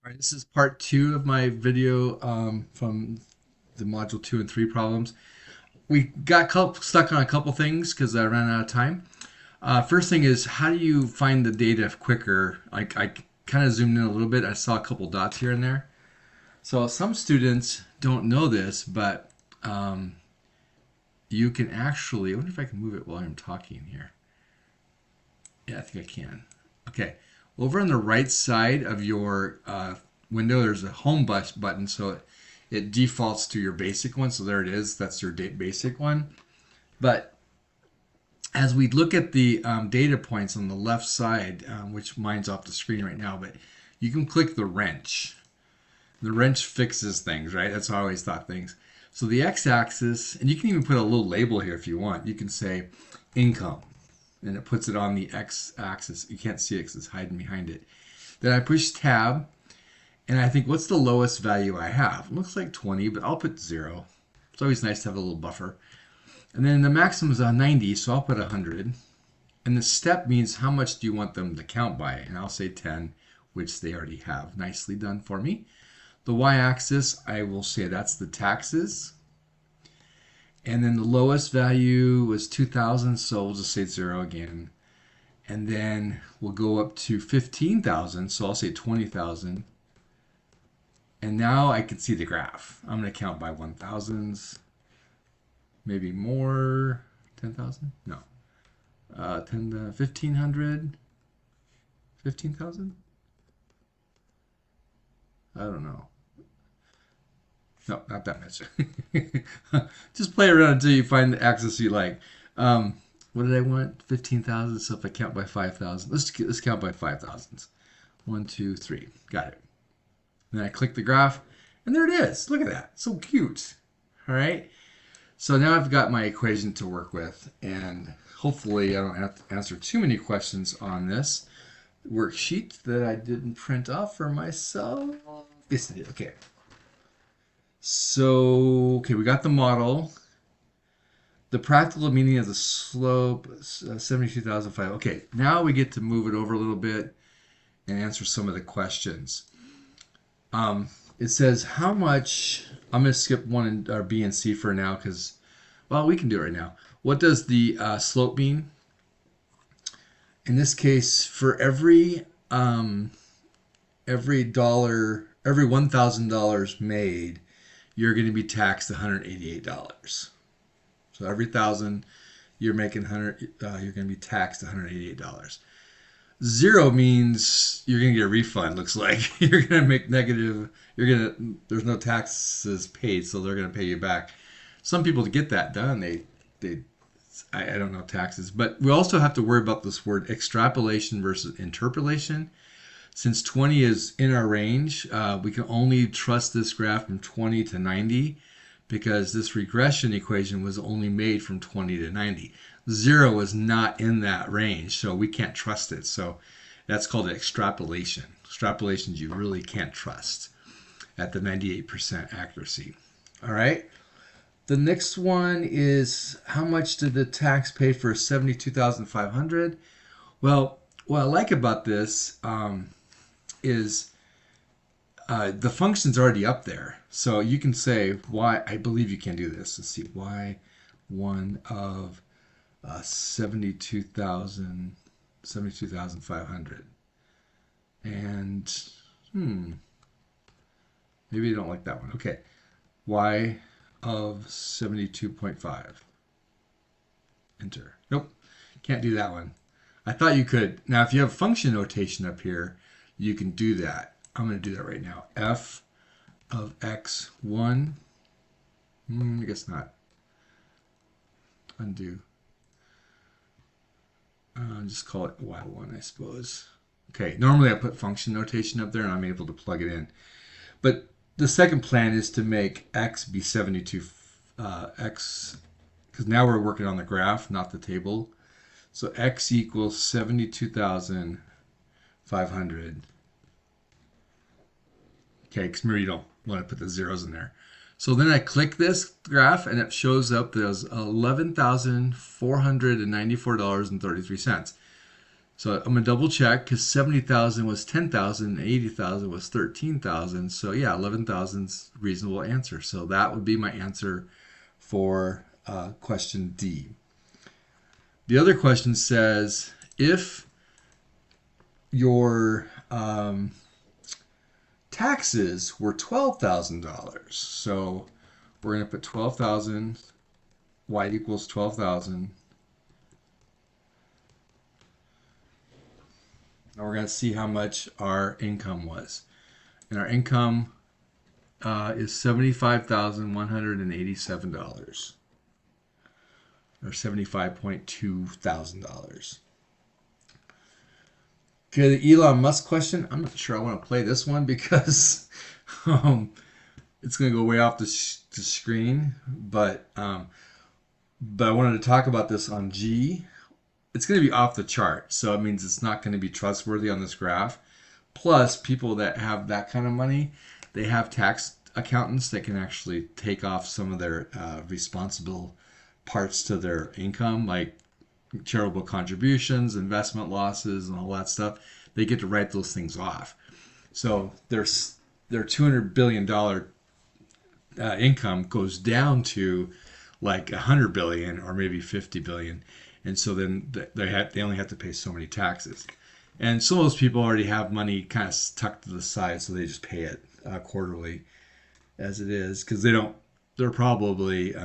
All right, this is part two of my video from the module 2 and 3 problems. We got stuck on a couple things because I ran out of time. First thing is, how do you find the data quicker? I kind of zoomed in a little bit. I saw a couple dots here and there. So some students don't know this, but you can actually, I wonder if I can move it while I'm talking here. Yeah, I think I can. Okay. Over on the right side of your window, there's a home button, so it defaults to your basic one. So there it is. That's your basic one. But as we look at the data points on the left side, which mine's off the screen right now, but you can click the wrench. The wrench fixes things, right? That's how I always thought things. So the x-axis, and you can even put a little label here if you want. You can say income, and it puts it on the x-axis. You can't see it because it's hiding behind it. Then I push tab, and I think, what's the lowest value I have? It looks like 20, but I'll put 0. It's always nice to have a little buffer. And then the maximum is 90, so I'll put 100. And the step means how much do you want them to count by? And I'll say 10, which they already have. Nicely done for me. The y-axis, I will say that's the taxes. And then the lowest value was 2,000, so we'll just say 0 again. And then we'll go up to 15,000, so I'll say 20,000. And now I can see the graph. I'm going to count by 1,000s, maybe more. 10,000? No. 1,500? 15,000? I don't know. No, not that much. Just play around until you find the axis you like. What did I want? 15,000. So if I count by 5,000, let's count by 5,000s. 1, 2, 3. Got it. And then I click the graph, and there it is. Look at that. So cute. All right. So now I've got my equation to work with, and hopefully I don't have to answer too many questions on this worksheet that I didn't print off for myself. Yes, I did. Okay. So, okay, we got the model. The practical meaning of the slope, 72,005. Okay, now we get to move it over a little bit and answer some of the questions. It says how much, I'm going to skip or B and C for now because, well, we can do it right now. What does the slope mean? In this case, for every $1,000 made, you're going to be taxed $188. So every 1,000 you're making you're going to be taxed $188. 0 means you're going to get a refund. Looks like you're going to make negative. There's no taxes paid, so they're going to pay you back. Some people, to get that done, I don't know taxes, but we also have to worry about this word extrapolation versus interpolation. Since 20 is in our range, we can only trust this graph from 20 to 90 because this regression equation was only made from 20 to 90. 0 is not in that range, so we can't trust it. So that's called extrapolation. Extrapolations you really can't trust at the 98% accuracy. All right. The next one is how much did the tax pay for 72,500? Well, what I like about this is the function's already up there. So you can say y, I believe you can do this. Let's see, y1 of 72,500. And, maybe you don't like that one. Okay, y of 72.5. Enter. Nope, can't do that one. I thought you could. Now, if you have function notation up here, you can do that. I'm going to do that right now. F of x1. I guess not. Undo. Just call it y1, I suppose. Okay, normally I put function notation up there and I'm able to plug it in. But the second plan is to make x be 72, because now we're working on the graph, not the table. So x equals 72,500. Okay, because remember you don't want to put the zeros in there. So then I click this graph and it shows up there's $11,494.33. So I'm gonna double check because 70,000 was 10,000, 80,000 was 13,000. So yeah, 11,000's reasonable answer. So that would be my answer for question D. The other question says if your taxes were $12,000, so we're gonna put 12,000, y equals 12,000. And we're going to see how much our income was. And our income is $75,187, or $75.2 thousand. Okay, the Elon Musk question. I'm not sure I want to play this one because it's going to go way off the screen. But I wanted to talk about this on G. It's going to be off the chart, so it means it's not going to be trustworthy on this graph. Plus, people that have that kind of money, they have tax accountants that can actually take off some of their responsible parts to their income, like charitable contributions, investment losses, and all that stuff. They get to write those things off. So their $200 billion income goes down to like 100 billion or maybe 50 billion. And so then they only have to pay so many taxes. And some of those people already have money kind of tucked to the side, so they just pay it quarterly as it is because they're probably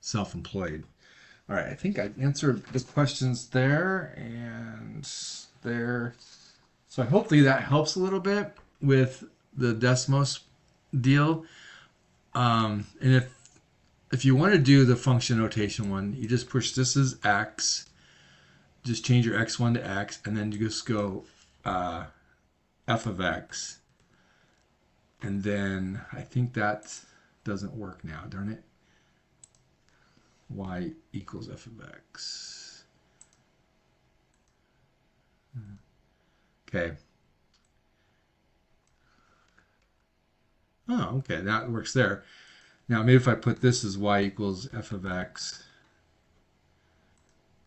self-employed. All right, I think I answered the questions there and there. So hopefully that helps a little bit with the Desmos deal. And if you want to do the function notation one, you just push this as x, just change your x1 to x, and then you just go f of x. And then I think that doesn't work now, darn it. Y equals f of x. Okay. Oh, okay, that works there. Now, maybe if I put this as y equals f of x,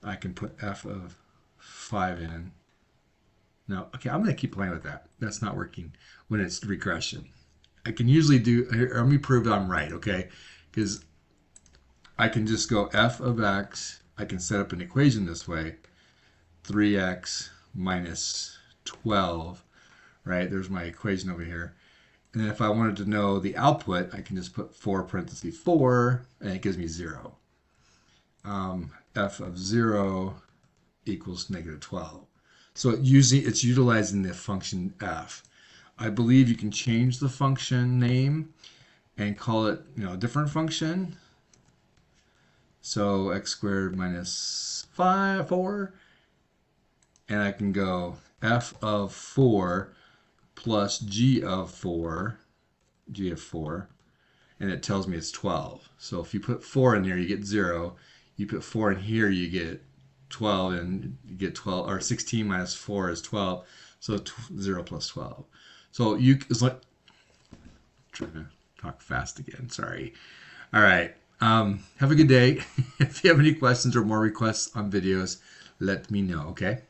I can put f of 5 in. No, okay, I'm going to keep playing with that. That's not working when it's regression. I can usually do, let me prove I'm right, okay? Because I can just go f of x, I can set up an equation this way, 3x minus 12, right? There's my equation over here. And then if I wanted to know the output, I can just put 4 parentheses 4, and it gives me 0. F of 0 equals negative 12. So it's utilizing the function f. I believe you can change the function name and call it a different function. So x squared minus 4. And I can go f of 4 plus g of 4, and it tells me it's 12. So if you put 4 in there, you get 0. You put 4 in here, you get 12, and you get 12, or 16 minus 4 is 12. So 0 plus 12. So it's like, trying to talk fast again, sorry. All right, have a good day. If you have any questions or more requests on videos, let me know, okay?